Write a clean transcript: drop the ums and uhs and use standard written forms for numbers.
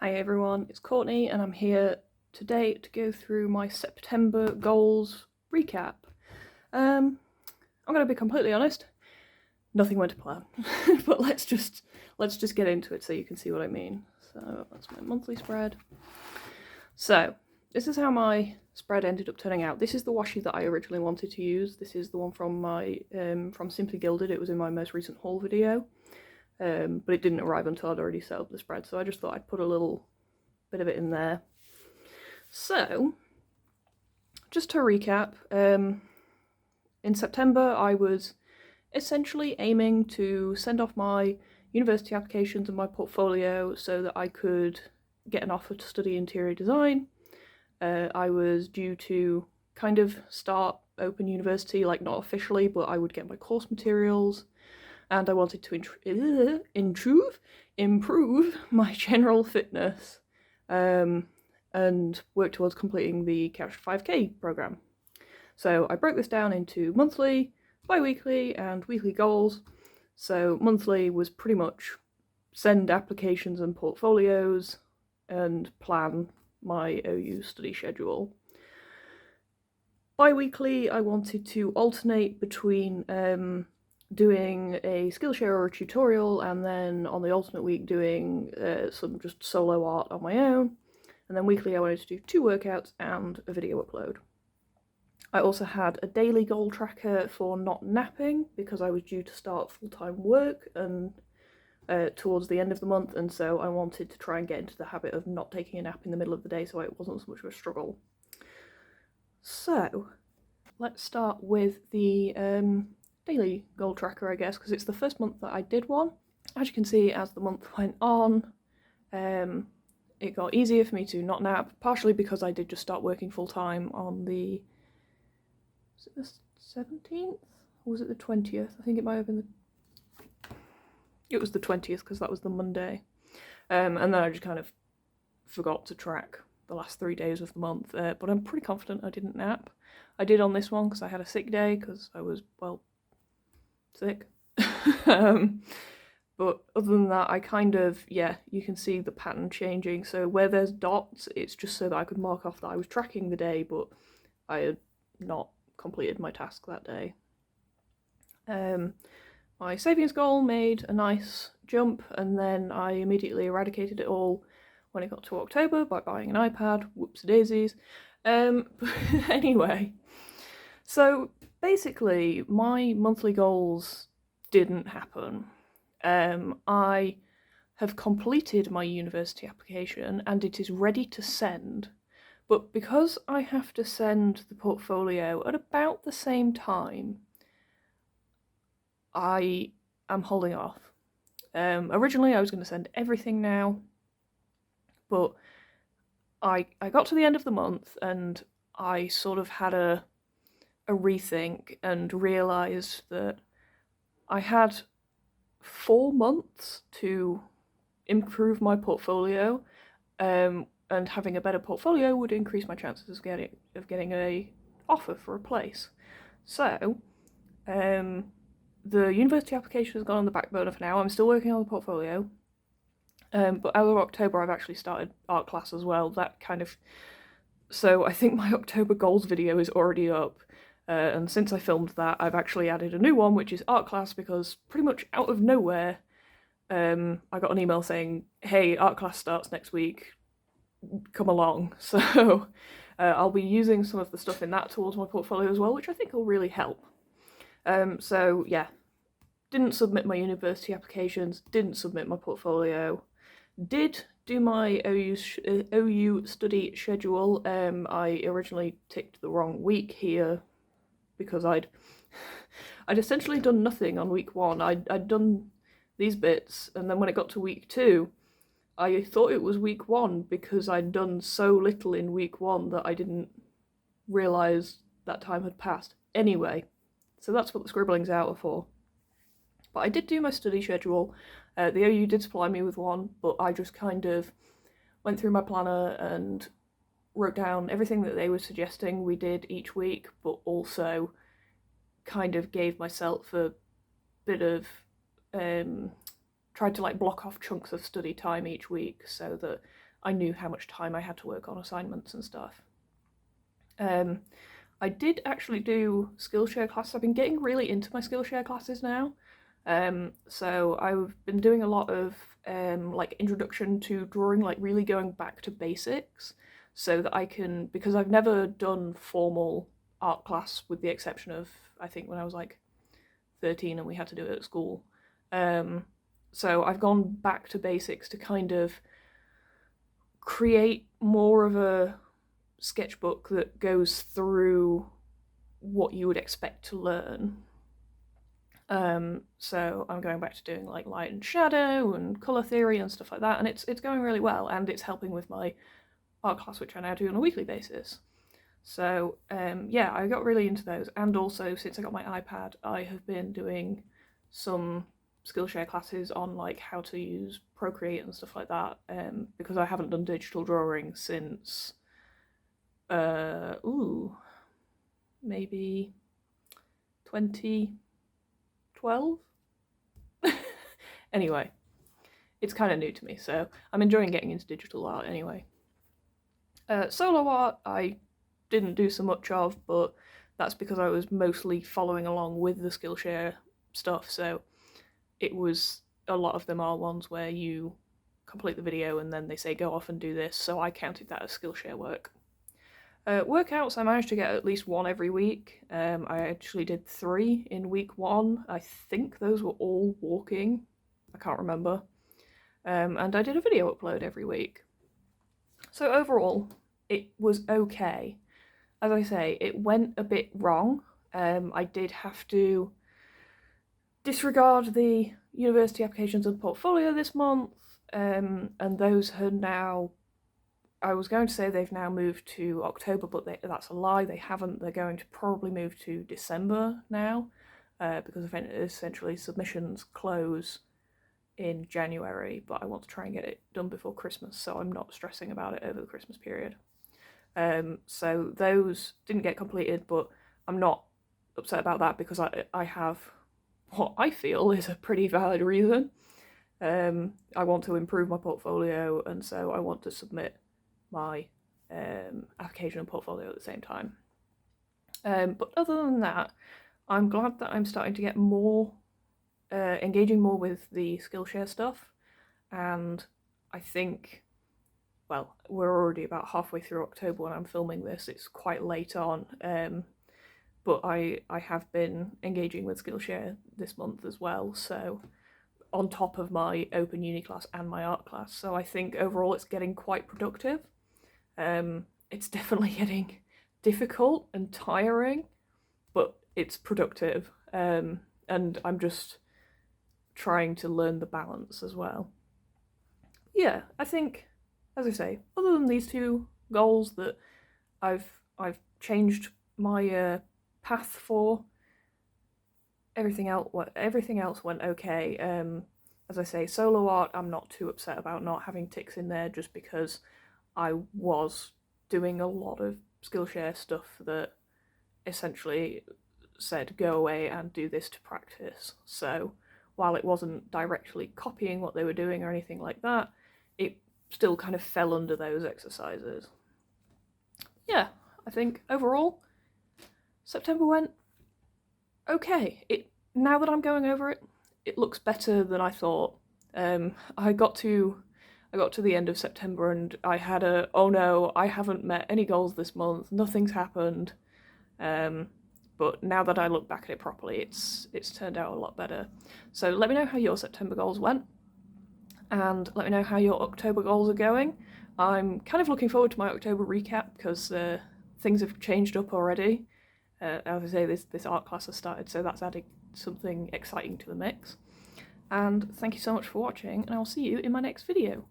Hi everyone, it's Courtney and I'm here today to go through my September goals recap. I'm going to be completely honest, nothing went to plan, but let's just get into it so you can see what I mean. So that's my monthly spread. So this is how my spread ended up turning out. This is the washi that I originally wanted to use. This is the one from my from Simply Gilded. It was in my most recent haul video. But it didn't arrive until I'd already set up the spread, so I just thought I'd put a little bit of it in there. So, just to recap, in September I was essentially aiming to send off my university applications and my portfolio so that I could get an offer to study interior design. I was due to kind of start open university, like not officially, but I would get my course materials, and I wanted to improve my general fitness and work towards completing the Couch 5K program. So I broke this down into monthly, bi-weekly and weekly goals. So monthly was pretty much send applications and portfolios and plan my OU study schedule. Bi-weekly I wanted to alternate between doing a Skillshare or a tutorial, and then on the alternate week doing some just solo art on my own. And then weekly I wanted to do 2 workouts and a video upload. I also had a daily goal tracker for not napping because I was due to start full-time work and towards the end of the month, and so I wanted to try and get into the habit of not taking a nap in the middle of the day so it wasn't so much of a struggle. So let's start with the daily goal tracker, I guess, because it's the first month that I did one. As you can see, as the month went on, it got easier for me to not nap, partially because I did just start working full-time on the, was it the 17th? Or was it the 20th? I think it might have been it was the 20th because that was the Monday. And then I just kind of forgot to track the last 3 days of the month, but I'm pretty confident I didn't nap. I did on this one because I had a sick day because I was, well, sick. But other than that, I kind of, yeah, you can see the pattern changing. So where there's dots, it's just so that I could mark off that I was tracking the day, but I had not completed my task that day. My savings goal made a nice jump, and then I immediately eradicated it all when it got to October by buying an iPad. Whoops-a-daisies. But anyway, so basically my monthly goals didn't happen. I have completed my university application and it is ready to send, but because I have to send the portfolio at about the same time, I am holding off. Originally I was going to send everything now, but I got to the end of the month and I sort of had a rethink and realised that I had 4 months to improve my portfolio, and having a better portfolio would increase my chances of getting a offer for a place. So the university application has gone on the back burner for now. I'm still working on the portfolio, but as of October I've actually started art class as well. That kind of, so I think my October goals video is already up. And since I filmed that, I've actually added a new one, which is art class, because pretty much out of nowhere, I got an email saying, hey, art class starts next week, come along. So I'll be using some of the stuff in that towards my portfolio as well, which I think will really help. So yeah, didn't submit my university applications, didn't submit my portfolio, did do my OU study schedule. I originally ticked the wrong week here, because I'd essentially done nothing on week 1. I'd done these bits, and then when it got to week 2, I thought it was week 1 because I'd done so little in week 1 that I didn't realise that time had passed. Anyway, so that's what the scribblings out are for. But I did do my study schedule. The OU did supply me with one, but I just kind of went through my planner and wrote down everything that they were suggesting we did each week, but also kind of gave myself a bit of tried to like block off chunks of study time each week so that I knew how much time I had to work on assignments and stuff. I did actually do Skillshare classes. I've been getting really into my Skillshare classes now. So I've been doing a lot of like introduction to drawing, like really going back to basics, so that I can, because I've never done formal art class with the exception of, I think, when I was like 13 and we had to do it at school. So I've gone back to basics to kind of create more of a sketchbook that goes through what you would expect to learn. So I'm going back to doing like light and shadow and colour theory and stuff like that, and it's going really well, and it's helping with my art class, which I now do on a weekly basis. So yeah, I got really into those, and also since I got my iPad, I have been doing some Skillshare classes on like how to use Procreate and stuff like that, because I haven't done digital drawing since maybe 2012. Anyway, it's kind of new to me, so I'm enjoying getting into digital art anyway. Solo art I didn't do so much of, but that's because I was mostly following along with the Skillshare stuff, so it was, a lot of them are ones where you complete the video and then they say go off and do this, so I counted that as Skillshare work. Workouts, I managed to get at least one every week. I actually did 3 in week 1. I think those were all walking. I can't remember. And I did a video upload every week. So overall, it was okay. As I say, it went a bit wrong. I did have to disregard the university applications and portfolio this month, and those are now, I was going to say they've now moved to October, but that's a lie, they haven't. They're going to probably move to December now, because essentially submissions close in January, but I want to try and get it done before Christmas, so I'm not stressing about it over the Christmas period. So those didn't get completed, but I'm not upset about that because I have what I feel is a pretty valid reason. I want to improve my portfolio, and so I want to submit my application and portfolio at the same time. But other than that, I'm glad that I'm starting to get more, engaging more with the Skillshare stuff, and I think, well, we're already about halfway through October when I'm filming this, it's quite late on, but I have been engaging with Skillshare this month as well, so on top of my open uni class and my art class, so I think overall it's getting quite productive. It's definitely getting difficult and tiring, but it's productive, and I'm just trying to learn the balance as well. Yeah, I think, as I say, other than these 2 goals that I've changed my path for, everything else went okay. As I say, solo art I'm not too upset about not having ticks in there, just because I was doing a lot of Skillshare stuff that essentially said go away and do this to practice. So while it wasn't directly copying what they were doing or anything like that, it still kind of fell under those exercises. Yeah, I think overall September went okay. Now that I'm going over it, it looks better than I thought. I got to the end of September and I had oh no, I haven't met any goals this month, nothing's happened. But now that I look back at it properly, it's turned out a lot better. So let me know how your September goals went, and let me know how your October goals are going. I'm kind of looking forward to my October recap because things have changed up already. As I say, this art class has started, so that's adding something exciting to the mix. And thank you so much for watching, and I'll see you in my next video.